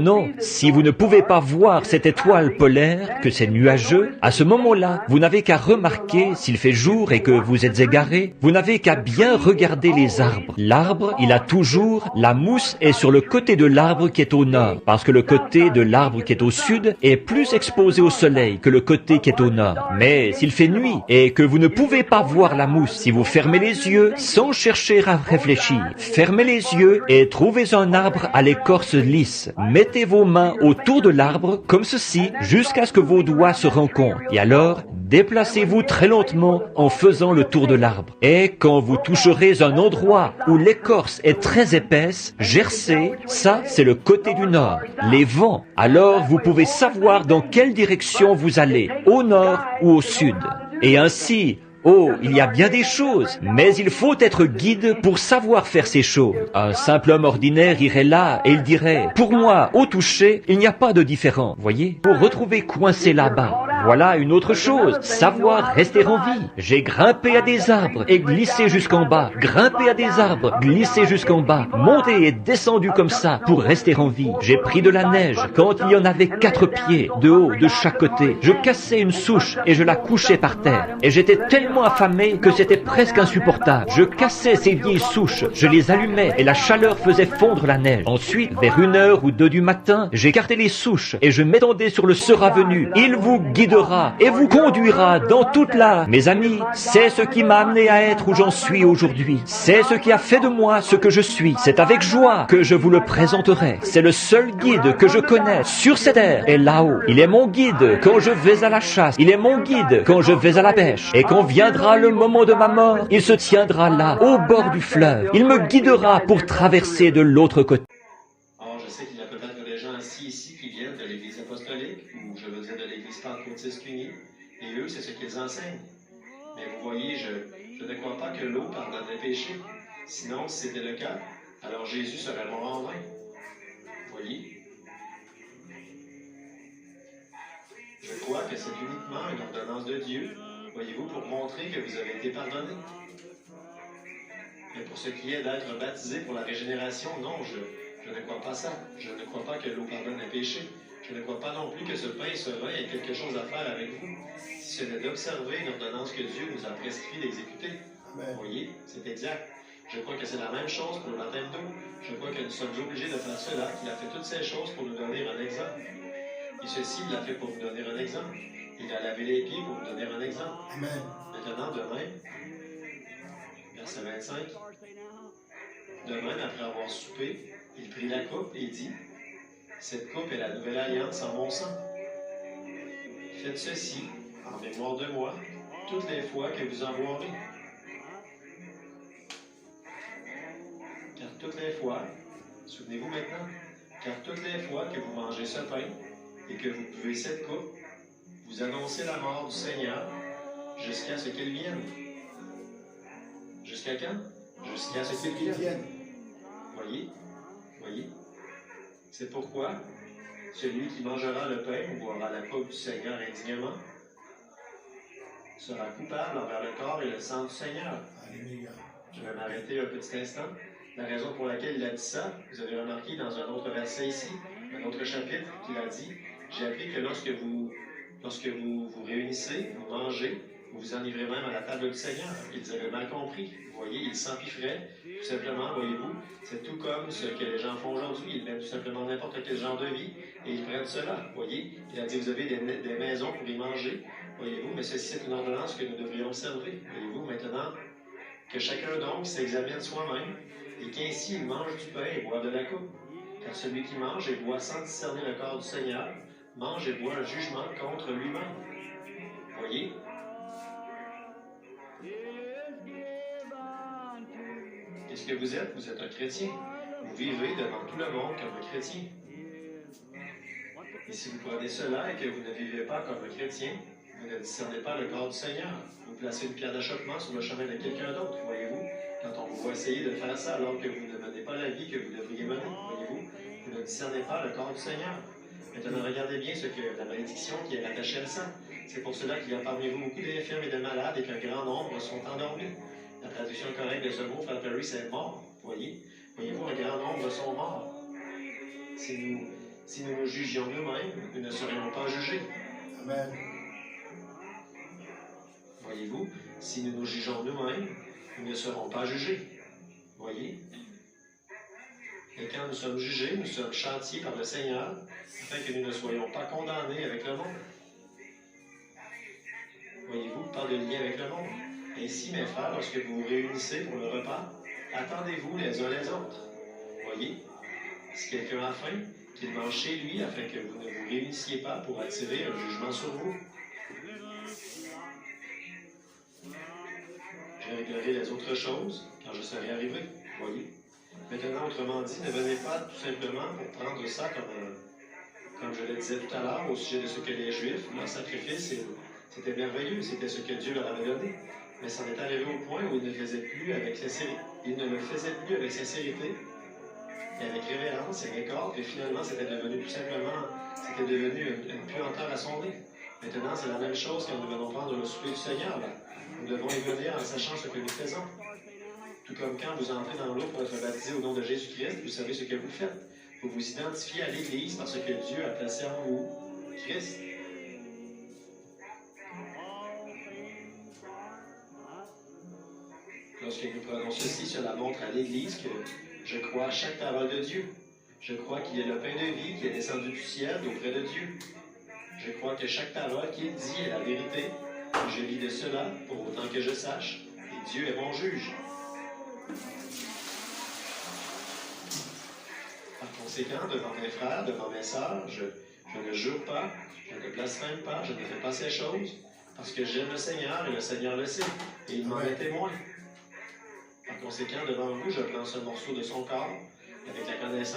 Non, si vous ne pouvez pas voir cette étoile polaire, que c'est nuageux, à ce moment-là, vous n'avez qu'à remarquer s'il fait jour et que vous êtes égaré, vous n'avez qu'à bien regarder les arbres. L'arbre, il a toujours, la mousse est sur le côté de l'arbre qui est au nord, parce que le côté de l'arbre qui est au sud est plus exposé au soleil que le côté qui est au nord. Mais s'il fait nuit et que vous ne pouvez pas voir la mousse, si vous fermez les yeux sans chercher à réfléchir, fermez les yeux et trouvez un arbre à l'écorce lisse. Mettez vos mains autour de l'arbre, comme ceci, jusqu'à ce que vos doigts se rencontrent. Et alors, déplacez-vous très lentement en faisant le tour de l'arbre. Et quand vous toucherez un endroit où l'écorce est très épaisse, gercez, ça c'est le côté du nord. Les vents, alors vous pouvez savoir dans quelle direction vous allez, au nord ou au sud. Et ainsi, oh, il y a bien des choses, mais il faut être guide pour savoir faire ces choses. Un simple homme ordinaire irait là et il dirait, pour moi, au toucher, il n'y a pas de différence. Voyez, pour retrouver coincé là-bas. Voilà une autre chose, savoir rester en vie. J'ai grimpé à des arbres et glissé jusqu'en bas, grimpé à des arbres, glissé jusqu'en bas, monté et descendu comme ça pour rester en vie. J'ai pris de la neige quand il y en avait 4 pieds de haut de chaque côté. Je cassais une souche et je la couchais par terre. Et j'étais tellement affamé que c'était presque insupportable. Je cassais ces vieilles souches, je les allumais et la chaleur faisait fondre la neige. Ensuite, vers 1h ou 2 du matin, j'écartais les souches et je m'étendais sur le sera venu. Il vous guidera et vous conduira dans toute la... Mes amis, c'est ce qui m'a amené à être où j'en suis aujourd'hui. C'est ce qui a fait de moi ce que je suis. C'est avec joie que je vous le présenterai. C'est le seul guide que je connais sur cette terre et là-haut. Il est mon guide quand je vais à la chasse. Il est mon guide quand je vais à la pêche. Et quand viendra le moment de ma mort, il se tiendra là, au bord du fleuve. Il me guidera pour traverser de l'autre côté. Alors, je sais qu'il y a peut-être des gens assis ici qui viennent de l'Église apostolique, ou je veux dire de l'Église pentecôtiste unie, et eux, c'est ce qu'ils enseignent. Mais vous voyez, je ne crois pas que l'eau pardonne les péchés. Sinon, si c'était le cas, alors Jésus serait mort en vain. Vous voyez? Je crois que c'est uniquement une ordonnance de Dieu, voyez-vous, pour montrer que vous avez été pardonné. Mais pour ce qui est d'être baptisé pour la régénération, non, je ne crois pas ça. Je ne crois pas que l'eau pardonne les péchés. Je ne crois pas non plus que ce pain et ce vin aient quelque chose à faire avec vous. Si ce n'est d'observer une ordonnance que Dieu nous a prescrit d'exécuter. Vous voyez, c'est exact. Je crois que c'est la même chose pour le baptême d'eau. Je crois que nous sommes obligés de faire cela, qu'il a fait toutes ces choses pour nous donner un exemple. Et ceci, il l'a fait pour nous donner un exemple. Il a lavé les pieds pour nous donner un exemple. Amen. Maintenant, demain, verset 25, demain, après avoir soupé, il prit la coupe et dit, « Cette coupe est la nouvelle alliance en mon sang. Faites ceci, en mémoire de moi, toutes les fois que vous en boirez. Car toutes les fois, souvenez-vous maintenant, car toutes les fois que vous mangez ce pain et que vous buvez cette coupe, vous annoncez la mort du Seigneur jusqu'à ce qu'il vienne. » Jusqu'à quand? Jusqu'à ce qu'il vienne. Voyez? Voyez? C'est pourquoi celui qui mangera le pain ou boira la coupe du Seigneur indignement sera coupable envers le corps et le sang du Seigneur. Alléluia. Je vais m'arrêter un petit instant. La raison pour laquelle il a dit ça, vous avez remarqué dans un autre verset ici, un autre chapitre, qu'il a dit, j'ai appris que lorsque vous vous réunissez, vous mangez, vous vous enivrez même à la table du Seigneur. Ils avaient mal compris. Vous voyez, ils s'empiffraient, tout simplement, voyez-vous. C'est tout comme ce que les gens font aujourd'hui. Ils mettent tout simplement n'importe quel genre de vie et ils prennent cela. Voyez, il a dit, vous avez des maisons pour y manger. Voyez-vous, mais ceci est une ordonnance que nous devrions observer. Voyez-vous, maintenant, que chacun donc s'examine soi-même et qu'ainsi il mange du pain et boit de la coupe. Car celui qui mange et boit sans discerner le corps du Seigneur, mange et boit un jugement contre lui-même. Voyez? Qu'est-ce que vous êtes? Vous êtes un chrétien. Vous vivez devant tout le monde comme un chrétien. Et si vous prenez cela et que vous ne vivez pas comme un chrétien, vous ne discernez pas le corps du Seigneur. Vous placez une pierre d'achoppement sur le chemin de quelqu'un d'autre, voyez-vous? Quand on vous voit essayer de faire ça alors que vous ne menez pas la vie que vous devriez mener, voyez-vous? Vous ne discernez pas le corps du Seigneur. Maintenant, regardez bien la malédiction qui est rattachée à ça. C'est pour cela qu'il y a parmi vous beaucoup d'infirmes et de malades et qu'un grand nombre sont endormis. La traduction correcte de ce mot, Frère Perry, c'est mort. Voyez? Voyez-vous, un grand nombre sont morts. Si nous nous jugions nous-mêmes, nous ne serions pas jugés. Amen. Voyez-vous, si nous nous jugeons nous-mêmes, nous ne serons pas jugés. Voyez? Et quand nous sommes jugés, nous sommes châtiés par le Seigneur, afin que nous ne soyons pas condamnés avec le monde. Voyez-vous, pas de lien avec le monde. Ainsi, mes frères, lorsque vous vous réunissez pour le repas, attendez-vous les uns les autres. Voyez? Si quelqu'un a faim, qu'il mange chez lui, afin que vous ne vous réunissiez pas pour attirer un jugement sur vous. Je réglerai les autres choses quand je serai arrivé. Voyez? Maintenant, autrement dit, ne venez pas tout simplement pour prendre ça comme je le disais tout à l'heure, au sujet de ce que les Juifs, leur sacrifice, c'était merveilleux, c'était ce que Dieu leur avait donné. Mais ça en est arrivé au point où ils ne le faisaient plus avec sincérité. Ils ne le faisaient plus avec sincérité, et avec révérence et avec ordre, et finalement, c'était devenu tout simplement, c'était devenu une puanteur à son nez. Maintenant, c'est la même chose quand nous venons prendre le souper du Seigneur. Là. Nous devons y venir en sachant ce que nous faisons. Tout comme quand vous entrez dans l'eau pour être baptisé au nom de Jésus-Christ, vous savez ce que vous faites. Vous vous identifiez à l'Église parce que Dieu a placé en vous Christ. Lorsque nous prenons ceci, cela montre à l'Église que je crois à chaque parole de Dieu. Je crois qu'il est le pain de vie qui est descendu du ciel auprès de Dieu. Je crois que chaque parole qui est dit est la vérité. Je lis de cela pour autant que je sache, et Dieu est mon juge. Par conséquent, devant mes frères, devant mes sœurs, je ne jure pas, je ne blasphème pas, je ne fais pas ces choses, parce que j'aime le Seigneur et le Seigneur le sait, et il m'en est témoin. Par conséquent, devant vous, je prends ce morceau de son corps, avec la connaissance